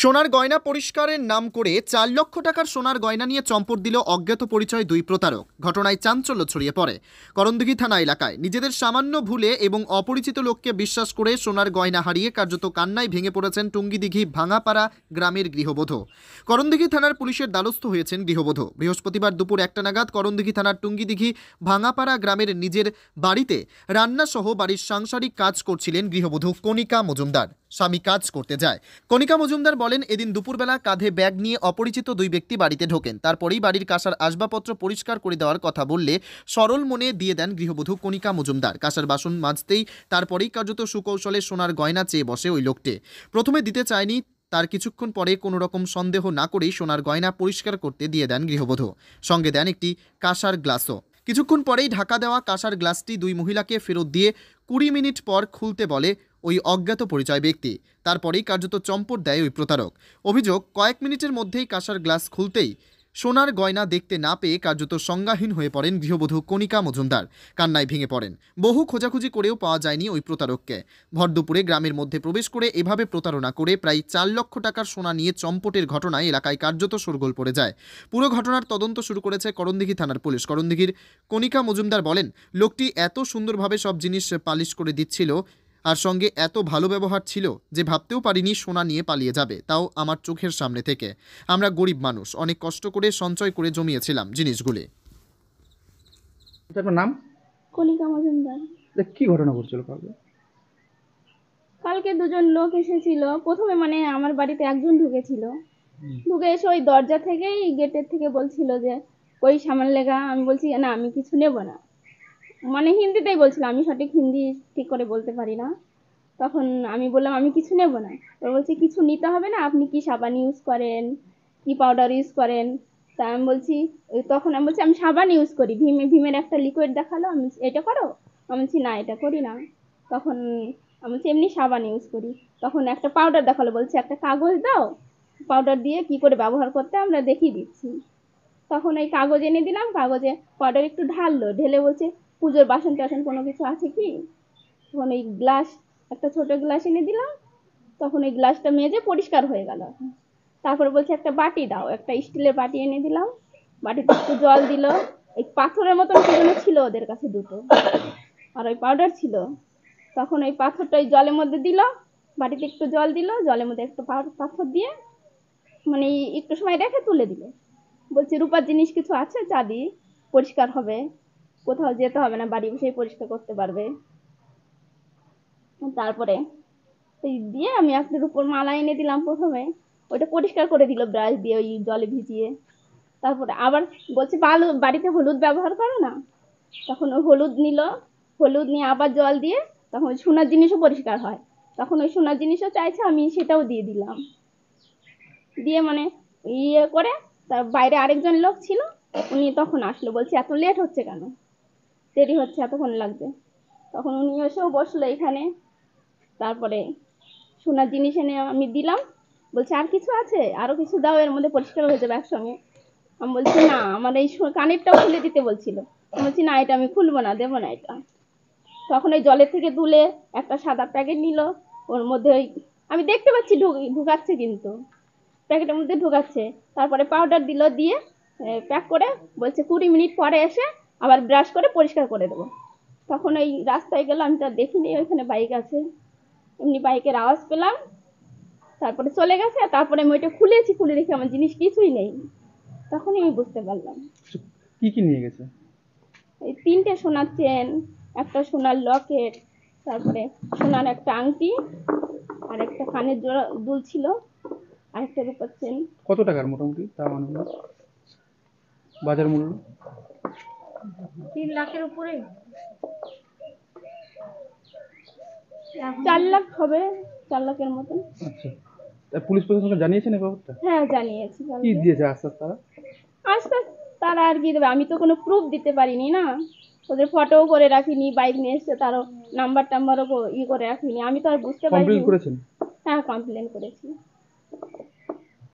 সোনার গয়না পরিষ্কারের নাম করে ৪ লক্ষ টাকার সোনার গয়না নিয়ে চম্পট দিল অজ্ঞাত পরিচয় দুই প্রতারক। ঘটনায় চাঞ্চল্য ছড়িয়ে পড়ে করণদিঘি থানা এলাকায়। নিজেদের সামান্য ভুলে এবং অপরিচিত লোককে বিশ্বাস করে সোনার গয়না হারিয়ে কার্যত কান্নায় ভেঙে পড়েছেন টুঙ্গিদিঘি ভাঙাপাড়া গ্রামের গৃহবধূ। করণদিঘি থানার পুলিশের দ্বারস্থ হয়েছেন গৃহবধূ। বৃহস্পতিবার দুপুর 1টা নাগাদ করণদিঘি থানার টুঙ্গিদিঘি ভাঙাপাড়া গ্রামের নিজের বাড়িতে রান্নাসহ বাড়ির সাংসারিক কাজ করছিলেন গৃহবধূ কণিকা মজুমদার। স্বামী কাজ করতে যায়। কণিকা মজুমদার বলেন, এদিন দুপুরবেলা কাঁধে ব্যাগ নিয়ে অপরিচিত দুই ব্যক্তি বাড়িতে ঢোকেন। তারপরেই বাড়ির কাঁসার আসবাবপত্র পরিষ্কার করে দেওয়ার কথা বললে সরল মনে দিয়ে দেন গৃহবধূ কণিকা মজুমদার। কাঁসার বাসন মাজতেই তারপরেই কার্যত সুকৌশলে সোনার গয়না চেয়ে বসে ওই লোকটি। প্রথমে দিতে চায়নি, তার কিছুক্ষণ পরে কোনো রকম সন্দেহ না করেই সোনার গয়না পরিষ্কার করতে দিয়ে দেন গৃহবধূ। সঙ্গে দেন একটি কাঁসার গ্লাসও। কিছুক্ষণ পরেই ঢাকা দেওয়া কাঁসার গ্লাসটি দুই মহিলাকে ফেরত দিয়ে 20 মিনিট পর খুলতে বলে ওই অজ্ঞাত পরিচয় ব্যক্তি। তারপরেই কার্যত চম্পট দেয় ওই প্রতারক। অভিযোগ, কয়েক মিনিটের মধ্যেই কাঁসার গ্লাস খুলতেই সোনার গয়না দেখতে না পেয়ে কার্যত সংজ্ঞাহীন হয়ে পড়েন গৃহবধূ কণিকা মজুমদার। কান্নায় ভেঙে পড়েন। বহু খোঁজাখুঁজি করেও পাওয়া যায়নি ওই প্রতারককে। ভরদুপুরে গ্রামের মধ্যে প্রবেশ করে এভাবে প্রতারণা করে প্রায় 4 লক্ষ টাকার সোনা নিয়ে চম্পটের ঘটনায় এলাকায় কার্যত শোরগোল পড়ে যায়। পুরো ঘটনার তদন্ত শুরু করেছে করণদিঘি থানার পুলিশ। করণদিঘির কণিকা মজুমদার বলেন, লোকটি এত সুন্দরভাবে সব জিনিস পালিশ করে দিচ্ছিল আর সঙ্গে এত ভালো ব্যবহার ছিল যে ভাবতেও পারিনি সোনা নিয়ে পালিয়ে যাবে, তাও আমার চোখের সামনে থেকে। আমরা গরিব মানুষ, অনেক কষ্ট করে সঞ্চয় করে জমিয়েছিলাম জিনিসগুলি। আপনার নাম? কণিকা মজুমদার। কি ঘটনা ঘটছিল কালকে? কালকে দুজন লোক এসেছিল। প্রথমে আমার বাড়িতে একজন ঢুকেছিল। ঢুকে এসে ওই দরজা থেকেই গেটের থেকে বলছিল যে ওই সামান লেগা। আমি বলছি না, আমি কিছু নেব না। হিন্দিতেই বলছিল, আমি সঠিক হিন্দি ঠিক করে বলতে পারি না। তখন আমি বললাম আমি কিছু নেব না। ও বলছে কিছু নিতে হবে না, আপনি কি সাবান ইউজ করেন, কি পাউডার ইউজ করেন। তা আমি বলছি, তখন আমি বলছি আমি সাবান ইউজ করি। ভীমের একটা লিকুইড দেখালো, আমি এটা করো। আমি বলছি না, এটা করি না। তখন আমি বলছি এমনি সাবান ইউজ করি। তখন একটা পাউডার দেখালো, বলছে একটা কাগজ দাও, পাউডার দিয়ে কি করে ব্যবহার করতে আমরা দেখিয়ে দিচ্ছি। তখন ওই কাগজ এনে দিলাম, কাগজে পাউডার একটু ঢাললো, ঢেলে বলছে পুজোর বাসন টাসন কোনো কিছু আছে কি। তখন ওই গ্লাস, একটা ছোট গ্লাস এনে দিলাম। তখন ওই গ্লাসটা মেজে পরিষ্কার হয়ে গেল। তারপরে বলছে একটা বাটি দাও, একটা স্টিলের বাটি এনে দিলাম। বাটিতে একটু জল দিল। এই পাথরের মতন কি যেন ছিল ওদের কাছে দুটো, আর ওই পাউডার ছিল। তখন ওই পাথরটা ওই জলের মধ্যে দিল, বাটিতে একটু জল দিল, জলের মধ্যে একটু পাথর দিয়ে একটু সময় রেখে তুলে দিল। বলছে রূপার জিনিস কিছু আছে, চাঁদি, পরিষ্কার হবে, কোথাও যেতে হবে না, বাড়ি বসেই পরিষ্কার করতে পারবে। তারপরে এই দিয়ে আমি একটা রূপোর মালা এনে দিলাম। প্রথমে ওইটা পরিষ্কার করে দিল ব্রাশ দিয়ে ওই জলে ভিজিয়ে। তারপরে আবার বলছে বাড়িতে হলুদ ব্যবহার করো না। তখন ওই হলুদ নিল, হলুদ নিয়ে আবার জল দিয়ে তখন ওই সোনার জিনিসও পরিষ্কার হয়। তখন ওই সোনার জিনিসও চাইছে, আমি সেটাও দিয়ে দিলাম। দিয়ে ইয়ে করে তার বাইরে আরেকজন লোক ছিল, উনি তখন আসলো, বলছে এত লেট হচ্ছে কেন, দেরি হচ্ছে, এতক্ষণ লাগবে। তখন উনি এসেও বসলো এখানে। তারপরে সোনার জিনিস এনে আমি দিলাম। বলছে আর কিছু আছে, আরো কিছু দাও, এর মধ্যে পরিষ্কার হয়ে যাবে একসঙ্গে। আমি বলছি না, আমার এই কানেরটাও খুলে দিতে বলছিল। আমি বলছি না, এটা আমি খুলবো না, দেবো না এটা। তখন ওই জলের থেকে তুলে একটা সাদা প্যাকেট নিল, ওর মধ্যে ওই আমি দেখতে পাচ্ছি ঢুকাচ্ছে, কিন্তু প্যাকেটের মধ্যে ঢুকাচ্ছে। তারপরে পাউডার দিল, দিয়ে প্যাক করে বলছে 20 মিনিট পরে এসে আবার ব্রাশ করে পরিষ্কার করে দেবো। তখন ওই রাস্তায় গেল, আমি তো দেখিনি ওইখানে বাইক আছে, এমনি বাইকের আওয়াজ পেলাম। তারপরে চলে গেছে। তারপরে আমি ওইটা খুলেছি, খুলে রেখে আমার জিনিস কিছুই নেই। তখনই আমি বুঝতে পারলাম। কি কি নিয়ে গেছে? এই 3টে সোনার চেন, একটা সোনার লকেট, তারপরে সোনার একটা আংটি, আর একটা কানের জোড়া দুল ছিল, আর একটা রূপার চেন। কত টাকার মোটামুটি তা বাজার মূল্য? 3 লাখের উপরে, 4 লাখ হবে, 4 লাখের মতন। আচ্ছা, তা পুলিশ প্রশাসনকে জানিয়েছেন এই ব্যাপারটা? হ্যাঁ, জানিয়েছি। কি দিয়েছে আশ্বাস তারা? আজকাল তারা আর কি দেবে, আমি তো কোনো প্রুফ দিতে পারিনি না। ওদের ফটোও করে রাখিনি, বাইক নিয়ে এসছে তারও নাম্বার টাম্বারও করে রাখিনি, আমি তো আর বুঝতে পারিনি। কমপ্লেন করেছেন? হ্যাঁ, কমপ্লেন করেছি।